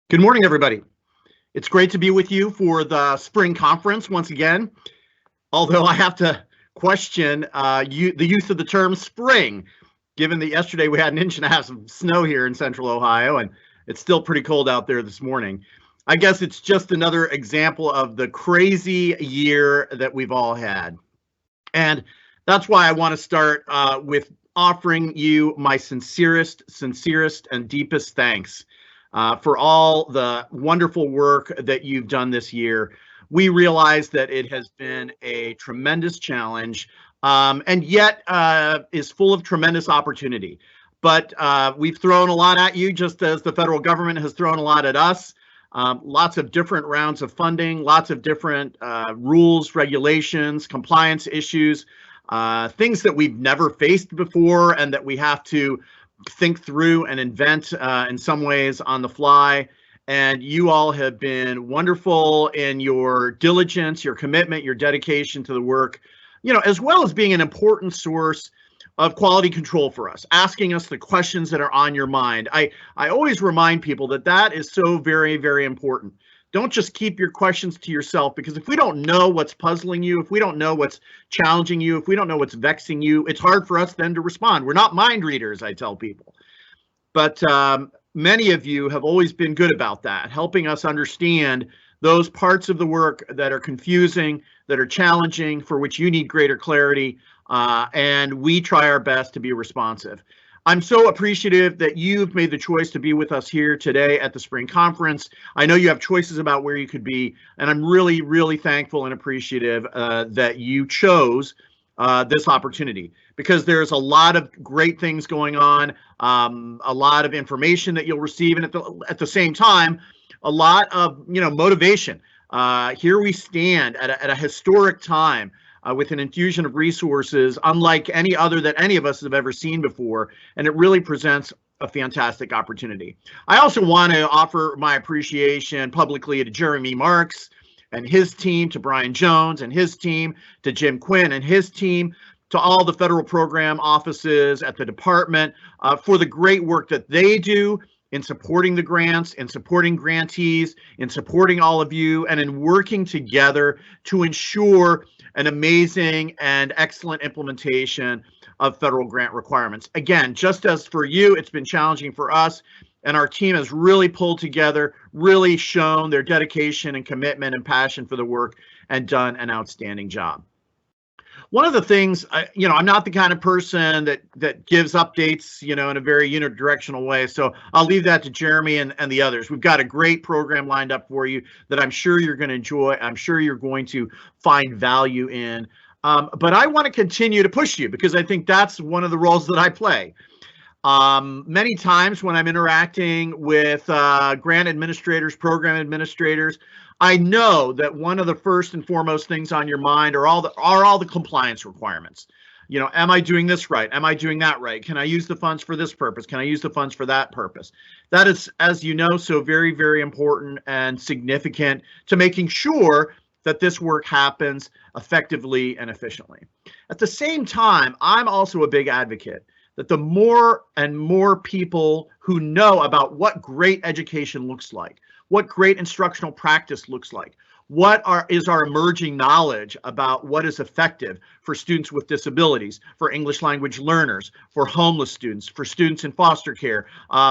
Good morning, everybody. It's great to be with you for the spring conference once again, although I have to question the use of the term spring, given that yesterday we had 1.5 inches of snow here in central Ohio, and it's still pretty cold out there this morning. I guess it's just another example of the crazy year that we've all had. And that's why I want to start with offering you my sincerest, and deepest thanks for all the wonderful work that you've done this year. We realize that it has been a tremendous challenge, and yet is full of tremendous opportunity. But we've thrown a lot at you, just as the federal government has thrown a lot at us. Lots of different rounds of funding, lots of different rules, regulations, compliance issues, things that we've never faced before and that we have to think through and invent in some ways on the fly. And you all have been wonderful in your diligence, your commitment, your dedication to the work, as well as being an important source of quality control for us, asking us the questions that are on your mind. I always remind people that that is so very, very important. Don't just keep your questions to yourself, because if we don't know what's puzzling you, if we don't know what's challenging you, if we don't know what's vexing you, it's hard for us then to respond. We're not mind readers, I tell people. But many of you have always been good about that, helping us understand those parts of the work that are confusing, that are challenging, for which you need greater clarity, and we try our best to be responsive. I'm so appreciative that you've made the choice to be with us here today at the spring conference. I know you have choices about where you could be, and I'm really, really thankful and appreciative that you chose this opportunity, because there's a lot of great things going on, a lot of information that you'll receive, and at the same time, a lot of motivation. Here we stand at a historic time, with an infusion of resources unlike any other that any of us have ever seen before, and it really presents a fantastic opportunity. I also want to offer my appreciation publicly to Jeremy Marks and his team, to Brian Jones and his team, to Jim Quinn and his team, to all the federal program offices at the department for the great work that they do in supporting the grants, in supporting grantees, in supporting all of you, and in working together to ensure an amazing and excellent implementation of federal grant requirements. Again, just as for you, it's been challenging for us, and our team has really pulled together, really shown their dedication and commitment and passion for the work, and done an outstanding job. One of the things, I'm not the kind of person that gives updates, in a very unidirectional way. So I'll leave that to Jeremy and the others. We've got a great program lined up for you that I'm sure you're going to enjoy. I'm sure you're going to find value in. But I want to continue to push you, because I think that's one of the roles that I play. Many times when I'm interacting with grant administrators, program administrators, I know that one of the first and foremost things on your mind are all the compliance requirements. Am I doing this right? Am I doing that right? Can I use the funds for this purpose? Can I use the funds for that purpose? That is, as you know, so very, very important and significant to making sure that this work happens effectively and efficiently. At the same time, I'm also a big advocate that the more and more people who know about what great education looks like, what great instructional practice looks like, what is our emerging knowledge about what is effective for students with disabilities, for English language learners, for homeless students, for students in foster care,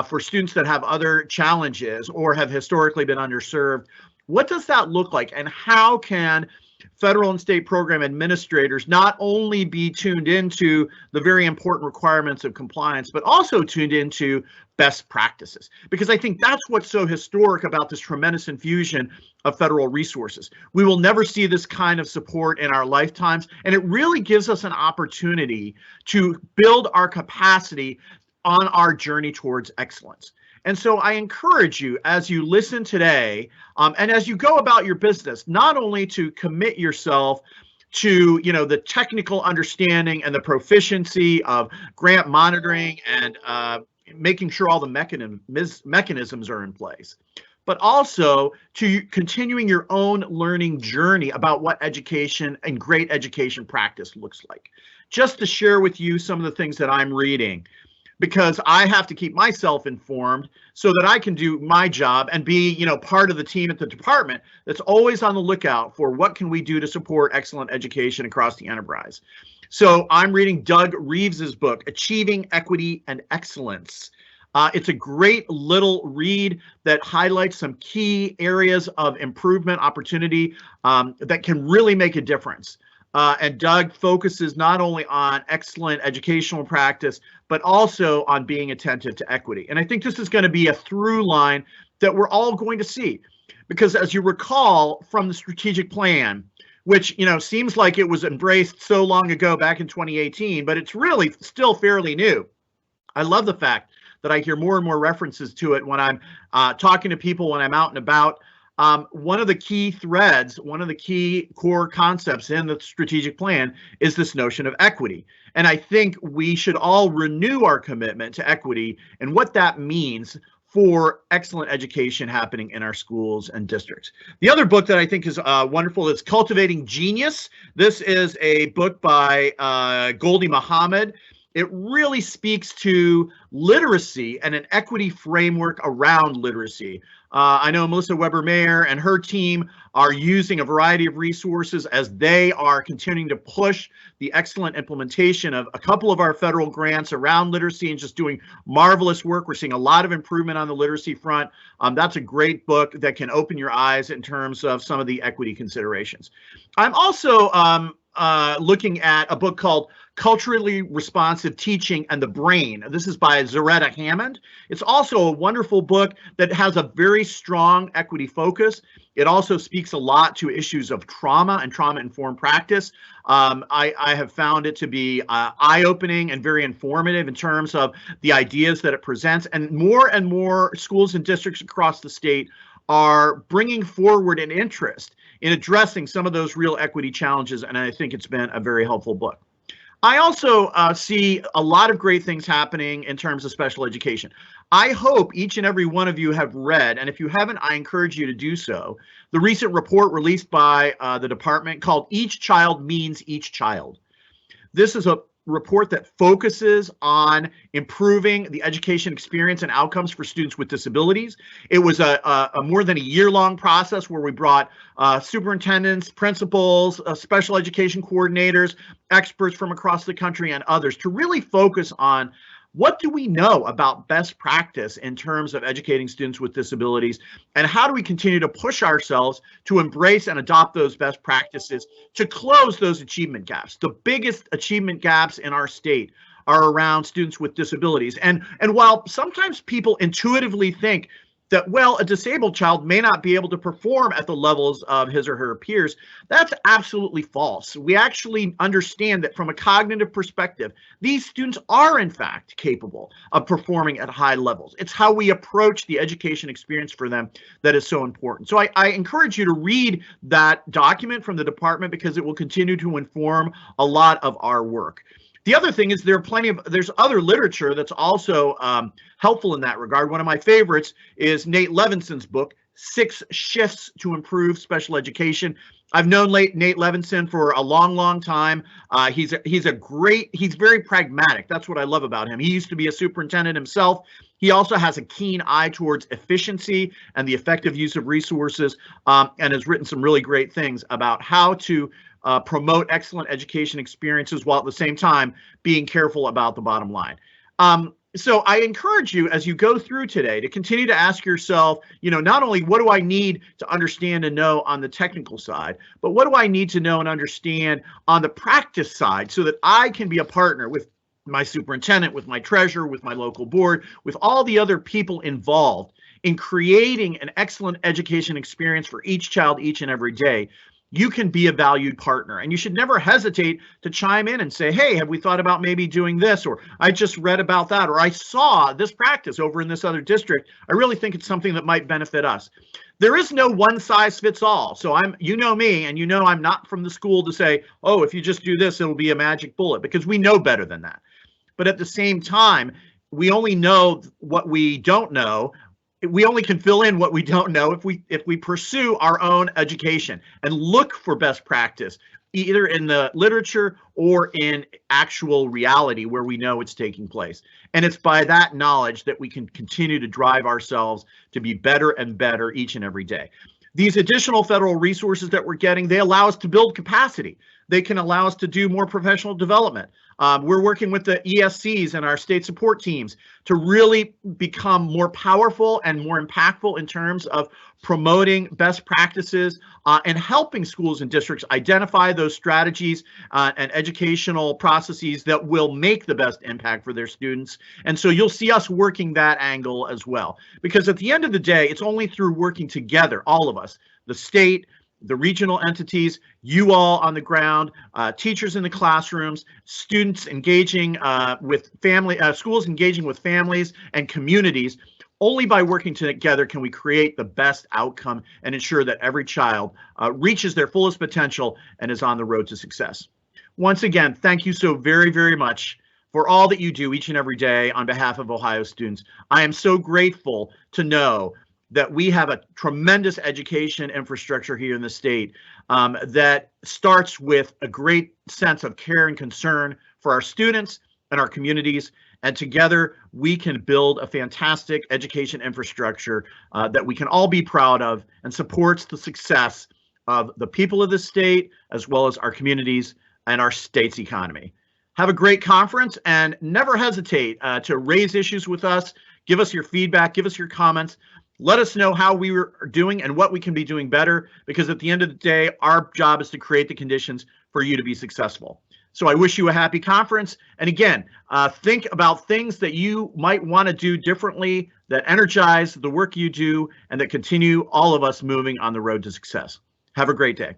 for students that have other challenges or have historically been underserved. What does that look like, and how can federal and state program administrators not only be tuned into the very important requirements of compliance, but also tuned into best practices? Because I think that's what's so historic about this tremendous infusion of federal resources. We will never see this kind of support in our lifetimes, and it really gives us an opportunity to build our capacity on our journey towards excellence. And so I encourage you, as you listen today, and as you go about your business, not only to commit yourself to the technical understanding and the proficiency of grant monitoring and making sure all the mechanisms are in place, but also to continuing your own learning journey about what education and great education practice looks like. Just to share with you some of the things that I'm reading. because I have to keep myself informed so that I can do my job and be, part of the team at the department that's always on the lookout for what can we do to support excellent education across the enterprise. So I'm reading Doug Reeves's book, Achieving Equity and Excellence. It's a great little read that highlights some key areas of improvement opportunity that can really make a difference. And Doug focuses not only on excellent educational practice, but also on being attentive to equity. And I think this is going to be a through line that we're all going to see, because as you recall from the strategic plan, which, seems like it was embraced so long ago back in 2018, but it's really still fairly new. I love the fact that I hear more and more references to it when I'm talking to people, when I'm out and about. One of the key threads, one of the key core concepts in the strategic plan is this notion of equity. And I think we should all renew our commitment to equity and what that means for excellent education happening in our schools and districts. The other book that I think is wonderful is Cultivating Genius. This is a book by Goldie Muhammad. It really speaks to literacy and an equity framework around literacy. I know Melissa Weber-Mayer and her team are using a variety of resources as they are continuing to push the excellent implementation of a couple of our federal grants around literacy and just doing marvelous work. We're seeing a lot of improvement on the literacy front. That's a great book that can open your eyes in terms of some of the equity considerations. I'm also looking at a book called Culturally Responsive Teaching and the Brain. This is by Zaretta Hammond. It's also a wonderful book that has a very strong equity focus. It also speaks a lot to issues of trauma and trauma-informed practice. I have found it to be eye-opening and very informative in terms of the ideas that it presents. And more schools and districts across the state are bringing forward an interest in addressing some of those real equity challenges, and I think it's been a very helpful book. I also see a lot of great things happening in terms of special education. I hope each and every one of you have read, and if you haven't, I encourage you to do so, the recent report released by the department called Each Child Means Each Child. This is a report that focuses on improving the education experience and outcomes for students with disabilities. It was a more than a year-long process where we brought superintendents, principals, special education coordinators, experts from across the country, and others to really focus on what do we know about best practice in terms of educating students with disabilities, and how do we continue to push ourselves to embrace and adopt those best practices to close those achievement gaps. The biggest achievement gaps in our state are around students with disabilities. And while sometimes people intuitively think that, well, a disabled child may not be able to perform at the levels of his or her peers, that's absolutely false. We actually understand that from a cognitive perspective, these students are in fact capable of performing at high levels. It's how we approach the education experience for them that is so important. So I encourage you to read that document from the department because it will continue to inform a lot of our work. The other thing is there's other literature that's also helpful in that regard. One of my favorites is Nate Levinson's book, 6 Shifts to Improve Special Education. I've known Nate Levinson for a long time. He's very pragmatic. That's what I love about him. He used to be a superintendent himself. He also has a keen eye towards efficiency and the effective use of resources, and has written some really great things about how to promote excellent education experiences while at the same time being careful about the bottom line. So I encourage you as you go through today to continue to ask yourself, not only what do I need to understand and know on the technical side, but what do I need to know and understand on the practice side so that I can be a partner with my superintendent, with my treasurer, with my local board, with all the other people involved in creating an excellent education experience for each child each and every day. You can be a valued partner, and you should never hesitate to chime in and say, hey, have we thought about maybe doing this? Or I just read about that, or I saw this practice over in this other district. I really think it's something that might benefit us. There is no one size fits all. So you know me, and I'm not from the school to say, oh, if you just do this, it'll be a magic bullet, because we know better than that. But at the same time, we only know what we don't know. We only can fill in what we don't know if we pursue our own education and look for best practice either in the literature or in actual reality where we know it's taking place. And it's by that knowledge that we can continue to drive ourselves to be better and better each and every day. These additional federal resources that we're getting, they allow us to build capacity. They can allow us to do more professional development. We're working with the ESCs and our state support teams to really become more powerful and more impactful in terms of promoting best practices and helping schools and districts identify those strategies and educational processes that will make the best impact for their students. And so you'll see us working that angle as well, because at the end of the day, it's only through working together, all of us, the state, the regional entities, you all on the ground, teachers in the classrooms, students engaging with schools engaging with families and communities. Only by working together can we create the best outcome and ensure that every child reaches their fullest potential and is on the road to success. Once again, thank you so very, very much for all that you do each and every day on behalf of Ohio students. I am so grateful to know that we have a tremendous education infrastructure here in the state that starts with a great sense of care and concern for our students and our communities. And together we can build a fantastic education infrastructure that we can all be proud of and supports the success of the people of the state, as well as our communities and our state's economy. Have a great conference and never hesitate to raise issues with us. Give us your feedback, give us your comments. Let us know how we are doing and what we can be doing better, because at the end of the day, our job is to create the conditions for you to be successful. So I wish you a happy conference. And again, think about things that you might want to do differently that energize the work you do and that continue all of us moving on the road to success. Have a great day.